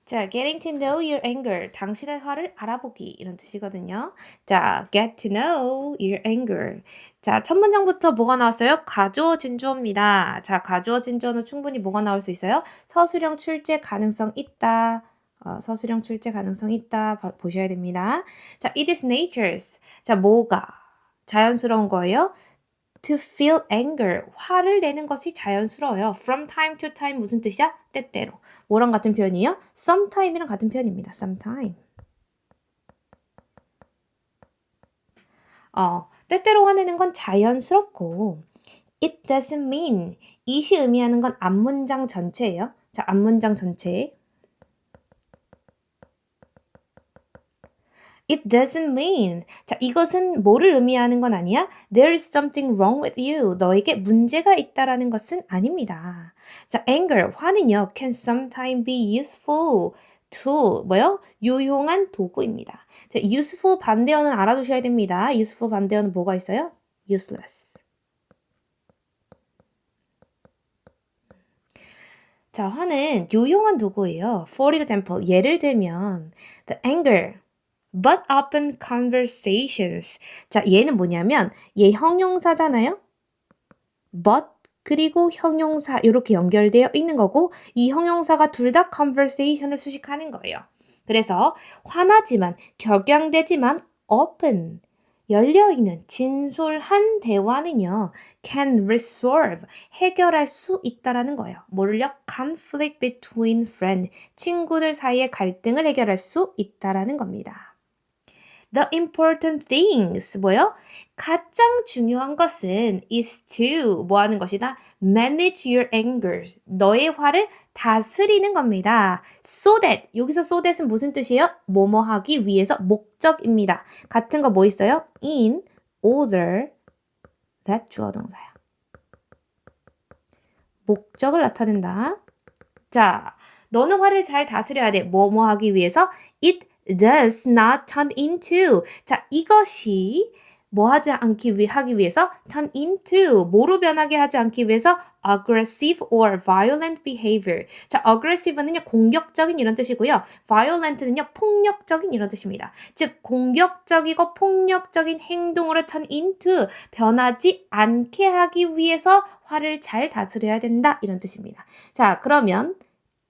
자, getting to know your anger. 당신의 화를 알아보기. 이런 뜻이거든요. 자, get to know your anger. 자, 첫 문장부터 뭐가 나왔어요? 가주어진 주어입니다. 자, 가주어진 주어는 충분히 뭐가 나올 수 있어요? 서술형 출제 가능성 있다. 서술형 출제 가능성 있다. 보셔야 됩니다. 자, it is nature's. 자, 뭐가 자연스러운 거예요? To feel anger, 화를 내는 것이 자연스러워요. From time to time 무슨 뜻이야? 때때로. 뭐랑 같은 표현이에요? Sometime이랑 같은 표현입니다. Sometime. 때때로 화내는 건 자연스럽고 It doesn't mean, it이 의미하는 건 앞문장 전체예요. 자, 앞문장 전체. It doesn't mean. 자, 이것은 뭐를 의미하는 건 아니야? There is something wrong with you. 너에게 문제가 있다라는 것은 아닙니다. 자, anger, 화는요, can sometimes be useful tool. 뭐요? 유용한 도구입니다. 자, useful 반대어는 알아두셔야 됩니다. useful 반대어는 뭐가 있어요? useless. 자, 화는 유용한 도구예요. For example, 예를 들면, the anger. But open conversations. 자, 얘는 뭐냐면 얘 형용사잖아요. But 그리고 형용사 이렇게 연결되어 있는 거고 이 형용사가 둘 다 conversation을 수식하는 거예요. 그래서 화나지만 격양되지만 open 열려있는 진솔한 대화는요 can resolve 해결할 수 있다라는 거예요. 뭐를요? conflict between friends 친구들 사이의 갈등을 해결할 수 있다라는 겁니다. The important things 뭐요? 가장 중요한 것은 is to 뭐 하는 것이다? Manage your anger. 너의 화를 다스리는 겁니다. So that 여기서 so that은 무슨 뜻이에요? 뭐뭐 하기 위해서 목적입니다. 같은 거 뭐 있어요? In order that 주어 동사야. 목적을 나타낸다. 자, 너는 화를 잘 다스려야 돼. 뭐뭐 하기 위해서 it does not turn into. 자, 이것이 뭐 하지 하기 위해서 turn into 뭐로 변하게 하지 않기 위해서 aggressive or violent behavior. 자, aggressive는요 공격적인 이런 뜻이고요. violent는요 폭력적인 이런 뜻입니다. 즉 공격적이고 폭력적인 행동으로 turn into 변하지 않게 하기 위해서 화를 잘 다스려야 된다 이런 뜻입니다. 자, 그러면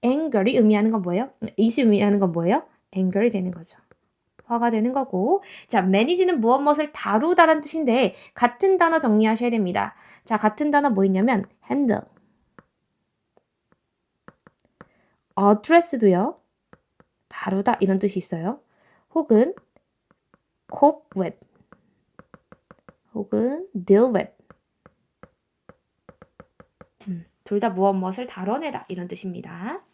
anger이 의미하는 건 뭐예요? it이 의미하는 건 뭐예요? anger이 되는 거죠. 화가 되는 거고. 자, manage는 무엇을 다루다라는 뜻인데 같은 단어 정리하셔야 됩니다. 자, 같은 단어 뭐 있냐면 handle. address도요. 다루다 이런 뜻이 있어요. 혹은 cope with. 혹은 deal with. 둘 다 무엇을 다뤄내다 이런 뜻입니다.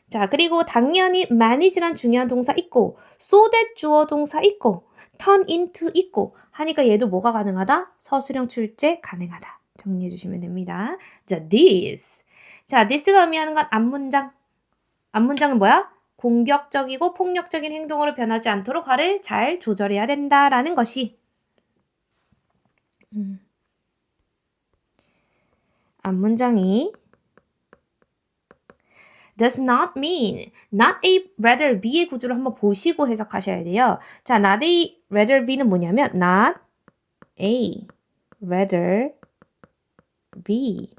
자, 그리고 당연히 manage란 중요한 동사 있고 so that 주어 동사 있고 turn into 있고 하니까 얘도 뭐가 가능하다? 서술형 출제 가능하다. 정리해 주시면 됩니다. 자, this. 자, this가 의미하는 건 앞문장. 앞문장은 뭐야? 공격적이고 폭력적인 행동으로 변하지 않도록 화를 잘 조절해야 된다라는 것이 앞문장이 does not mean, not A, rather B의 구조를 한번 보시고 해석하셔야 돼요. 자, not A, rather B는 뭐냐면 not A, rather B.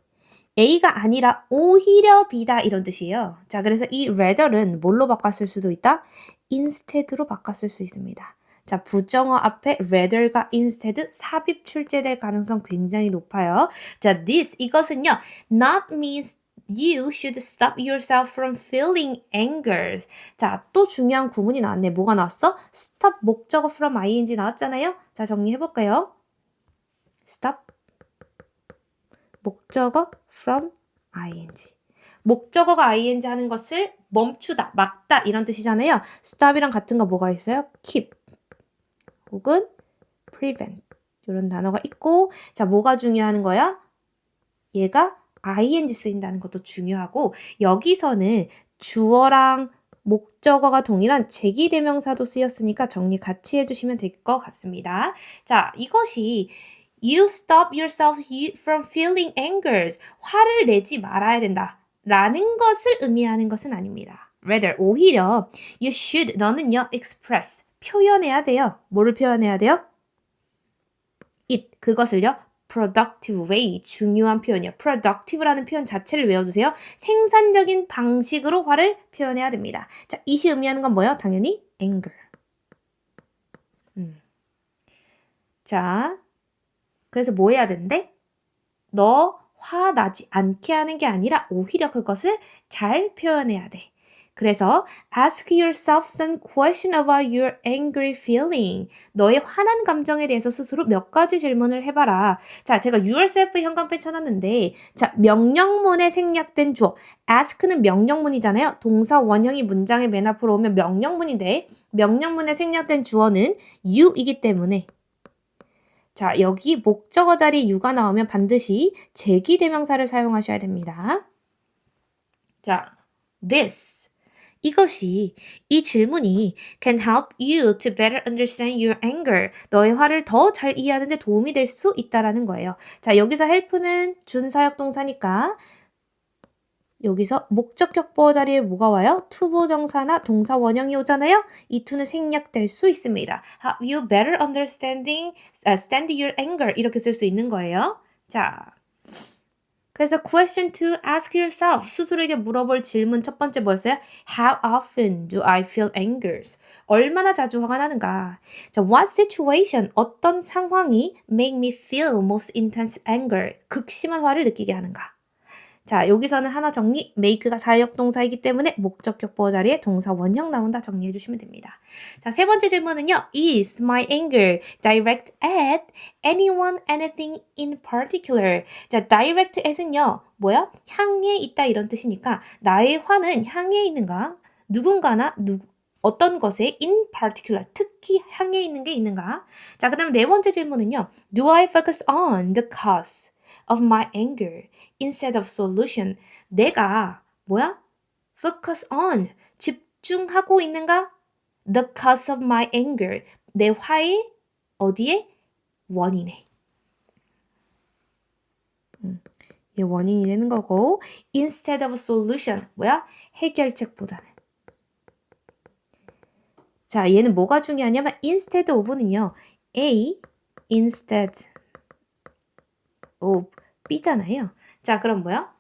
A가 아니라 오히려 B다 이런 뜻이에요. 자, 그래서 이 rather는 뭘로 바꿨을 수도 있다? instead로 바꿨을 수 있습니다. 자, 부정어 앞에 rather가 instead 삽입 출제될 가능성 굉장히 높아요. 자, this 이것은요 not means You should stop yourself from feeling anger. 자, 또 중요한 구문이 나왔네. 뭐가 나왔어? stop 목적어 from ing 나왔잖아요. 자, 정리해볼까요? stop 목적어 from ing. 목적어가 ing 하는 것을 멈추다, 막다 이런 뜻이잖아요. stop이랑 같은 거 뭐가 있어요? keep 혹은 prevent 이런 단어가 있고 자, 뭐가 중요한 거야? 얘가 ing 쓰인다는 것도 중요하고 여기서는 주어랑 목적어가 동일한 제기대명사도 쓰였으니까 정리 같이 해주시면 될 것 같습니다. 자, 이것이 You stop yourself from feeling anger. 화를 내지 말아야 된다. 라는 것을 의미하는 것은 아닙니다. Rather, 오히려 you should, 너는요, express, 표현해야 돼요. 뭐를 표현해야 돼요? it, 그것을요, productive way, 중요한 표현이요. productive라는 표현 자체를 외워주세요. 생산적인 방식으로 화를 표현해야 됩니다. 자, it이 의미하는 건 뭐예요? 당연히 anger. 자, 그래서 뭐 해야 된대? 너 화 나지 않게 하는 게 아니라 오히려 그것을 잘 표현해야 돼. 그래서 ask yourself some question about your angry feeling. 너의 화난 감정에 대해서 스스로 몇 가지 질문을 해봐라. 자, 제가 yourself 현관펜 쳐놨는데 자, 명령문에 생략된 주어. ask는 명령문이잖아요. 동사 원형이 문장의 맨 앞으로 오면 명령문인데 명령문에 생략된 주어는 you이기 때문에 자, 여기 목적어 자리에 you가 나오면 반드시 제기대명사를 사용하셔야 됩니다. 자, this. 이것이, 이 질문이 can help you to better understand your anger. 너의 화를 더 잘 이해하는 데 도움이 될 수 있다라는 거예요. 자, 여기서 help는 준사역 동사니까 여기서 목적격 보어 자리에 뭐가 와요? 투부정사나 동사 원형이 오잖아요. 이 to는 생략될 수 있습니다. Help you better stand your anger 이렇게 쓸 수 있는 거예요. 자, 그래서 question to ask yourself 스스로에게 물어볼 질문 첫 번째 뭐였어요? How often do I feel anger? 얼마나 자주 화가 나는가? 자, what situation 어떤 상황이 make me feel most intense anger 극심한 화를 느끼게 하는가? 자, 여기서는 하나 정리, make가 사역 동사이기 때문에 목적격 보어 자리에 동사 원형 나온다 정리해 주시면 됩니다. 자, 세 번째 질문은요. Is my anger direct at anyone, anything in particular? 자, direct at은요. 뭐야? 향해 있다 이런 뜻이니까 나의 화는 향해 있는가? 누군가나 어떤 것에 in particular, 특히 향해 있는 게 있는가? 자, 그 다음에 네 번째 질문은요. Do I focus on the cause of my anger instead of solution? 내가 뭐야? focus on 집중하고 있는가? The cause of my anger 내 화의 어디에? 원인에. 얘 원인이 되는 거고 instead of solution 뭐야? 해결책보다는. 자, 얘는 뭐가 중요하냐면 instead of는요. A instead of B잖아요. 자, 그럼 뭐야?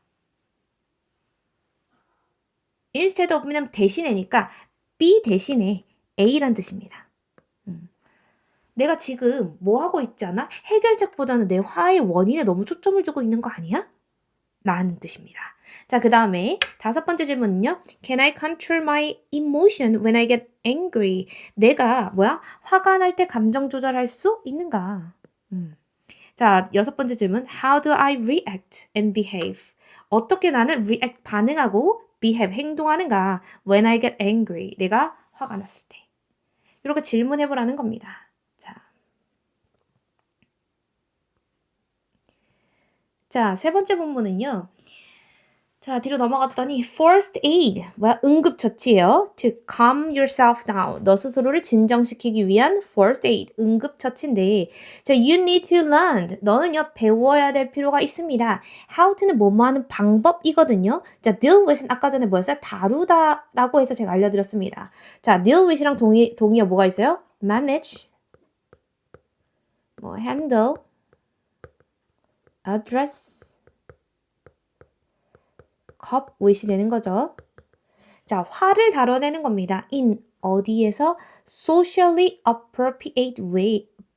instead of면 대신에니까 B 대신에 A란 뜻입니다. 내가 지금 뭐 하고 있지 않아? 해결책보다는 내 화의 원인에 너무 초점을 두고 있는 거 아니야? 라는 뜻입니다. 자, 그 다음에 다섯 번째 질문은요. Can I control my emotion when I get angry? 내가 뭐야? 화가 날 때 감정 조절할 수 있는가? 자, 여섯 번째 질문. How do I react and behave? 어떻게 나는 react 반응하고 behave 행동하는가? When I get angry. 내가 화가 났을 때. 이렇게 질문해 보라는 겁니다. 자, 세 번째 본문은요. 자, 뒤로 넘어갔더니 first aid, 뭐야? 응급처치예요. To calm yourself down. 너 스스로를 진정시키기 위한 first aid, 응급처치인데 자, you need to learn. 너는요, 배워야 될 필요가 있습니다. how to는 뭐뭐 하는 방법이거든요. 자, deal with은 아까 전에 뭐였어요? 다루다라고 해서 제가 알려드렸습니다. 자, deal with이랑 동의어 뭐가 있어요? manage, 뭐 handle, address, cope with이 되는 거죠. 자, 화를 다뤄내는 겁니다. in 어디에서 socially appropriate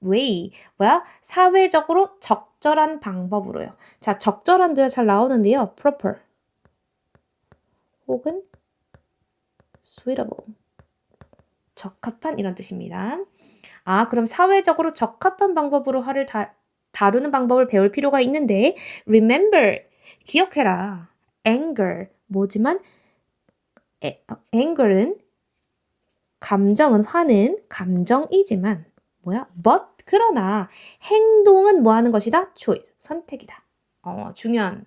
way 뭐야? 사회적으로 적절한 방법으로요. 자, 적절한도요 잘 나오는데요. proper 혹은 suitable 적합한 이런 뜻입니다. 아, 그럼 사회적으로 적합한 방법으로 화를 다루는 방법을 배울 필요가 있는데 remember 기억해라. anger 뭐지만 anger은 감정은 화는 감정이지만 뭐야? but 그러나 행동은 뭐 하는 것이다? choice 선택이다. 중요한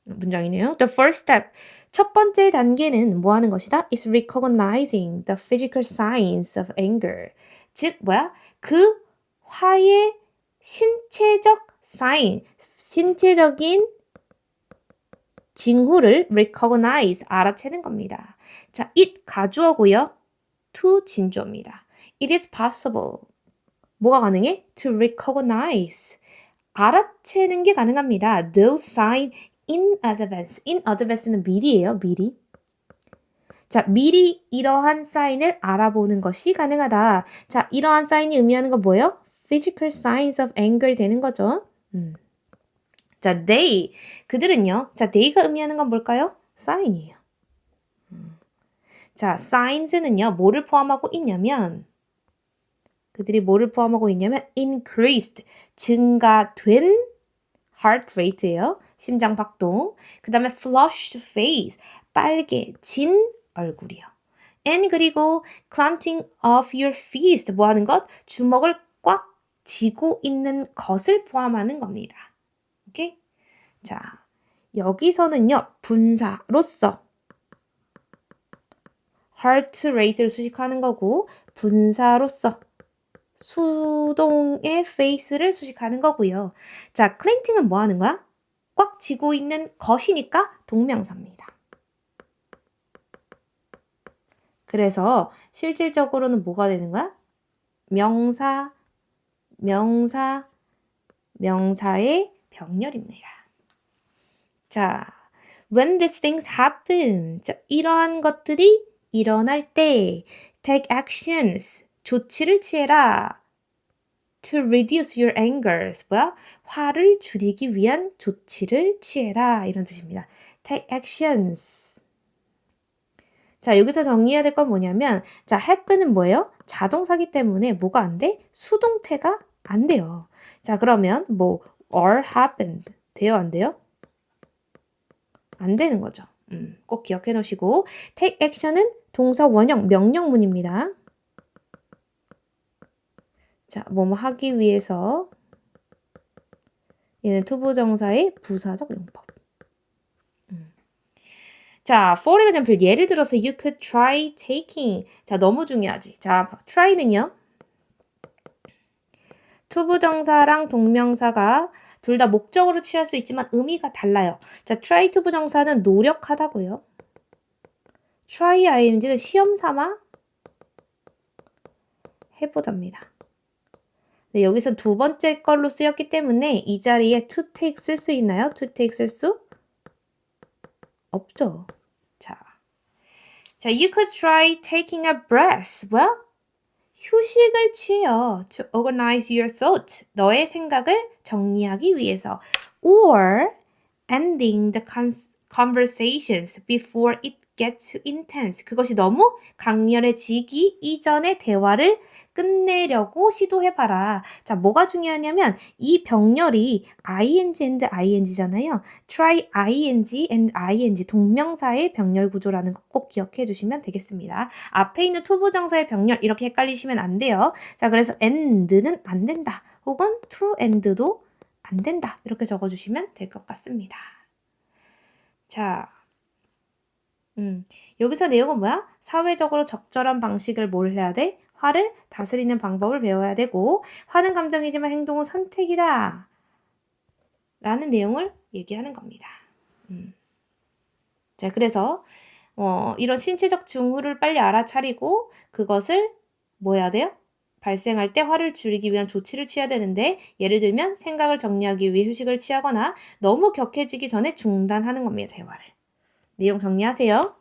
문장이네요. The first step 첫 번째 단계는 뭐 하는 것이다? is recognizing the physical signs of anger. 즉 뭐야? 그 화의 신체적 sign, 신체적인 징후를 recognize, 알아채는 겁니다. 자, it 가주어고요. to 진주어입니다. It is possible. 뭐가 가능해? To recognize. 알아채는 게 가능합니다. Those signs in advance. In advance는 미리예요. 미리. 자, 미리 이러한 사인을 알아보는 것이 가능하다. 자, 이러한 사인이 의미하는 건 뭐예요? Physical signs of anger 되는 거죠. 자, they. 그들은요. 자, they가 의미하는 건 뭘까요? 사인이에요. 자, signs는요. 뭐를 포함하고 있냐면 그들이 뭐를 포함하고 있냐면 increased, 증가된 heart rate예요. 심장 박동. 그 다음에 flushed face, 빨개진 얼굴이요. and 그리고 clenching of your fist, 뭐 하는 것? 주먹을 꽉 쥐고 있는 것을 포함하는 겁니다. 오케이? 자, 여기서는요. 분사로서 heart rate를 수식하는 거고 분사로서 수동의 face를 수식하는 거고요. 자, clenching은 뭐 하는 거야? 꽉 쥐고 있는 것이니까 동명사입니다. 그래서 실질적으로는 뭐가 되는 거야? 명사, 명사, 명사의 병렬입니다. 자, when these things happen. 자, 이러한 것들이 일어날 때 take actions. 조치를 취해라. To reduce your anger. 뭐야? 화를 줄이기 위한 조치를 취해라. 이런 뜻입니다. Take actions. 자, 여기서 정리해야 될 건 뭐냐면 자, happen은 뭐예요? 자동사기 때문에 뭐가 안 돼? 수동태가 안 돼요. 자, 그러면 뭐 or happened 돼요? 안 돼요? 안 되는 거죠. 꼭 기억해 놓으시고 take action은 동사 원형 명령문입니다. 자, 뭐뭐 하기 위해서 얘는 투부정사의 부사적 용법. 자, for example, 예를 들어서 you could try taking. 자, 너무 중요하지. 자, try는요. 투부정사랑 동명사가 둘 다 목적으로 취할 수 있지만 의미가 달라요. 자, try 투부정사는 노력하다고요. try ing는 시험 삼아 해보답니다. 네, 여기서 두 번째 걸로 쓰였기 때문에 이 자리에 to take 쓸 수 있나요? to take 쓸 수 없죠. 자, you could try taking a breath. 뭐야? 휴식을 취해요. To organize your thoughts. 너의 생각을 정리하기 위해서. Or ending the conversations before it gets intense. 그것이 너무 강렬해지기 이전에 대화를 끝내려고 시도해봐라. 자, 뭐가 중요하냐면 이 병렬이 ing and ing잖아요. try ing and ing 동명사의 병렬 구조라는 거 꼭 기억해 주시면 되겠습니다. 앞에 있는 투부정사의 병렬 이렇게 헷갈리시면 안 돼요. 자, 그래서 and는 안 된다. 혹은 to and도 안 된다. 이렇게 적어주시면 될 것 같습니다. 자, 여기서 내용은 뭐야? 사회적으로 적절한 방식을 뭘 해야 돼? 화를 다스리는 방법을 배워야 되고 화는 감정이지만 행동은 선택이다. 라는 내용을 얘기하는 겁니다. 자, 그래서 이런 신체적 징후를 빨리 알아차리고 그것을 뭐 해야 돼요? 발생할 때 화를 줄이기 위한 조치를 취해야 되는데 예를 들면 생각을 정리하기 위해 휴식을 취하거나 너무 격해지기 전에 중단하는 겁니다. 대화를. 내용 정리하세요.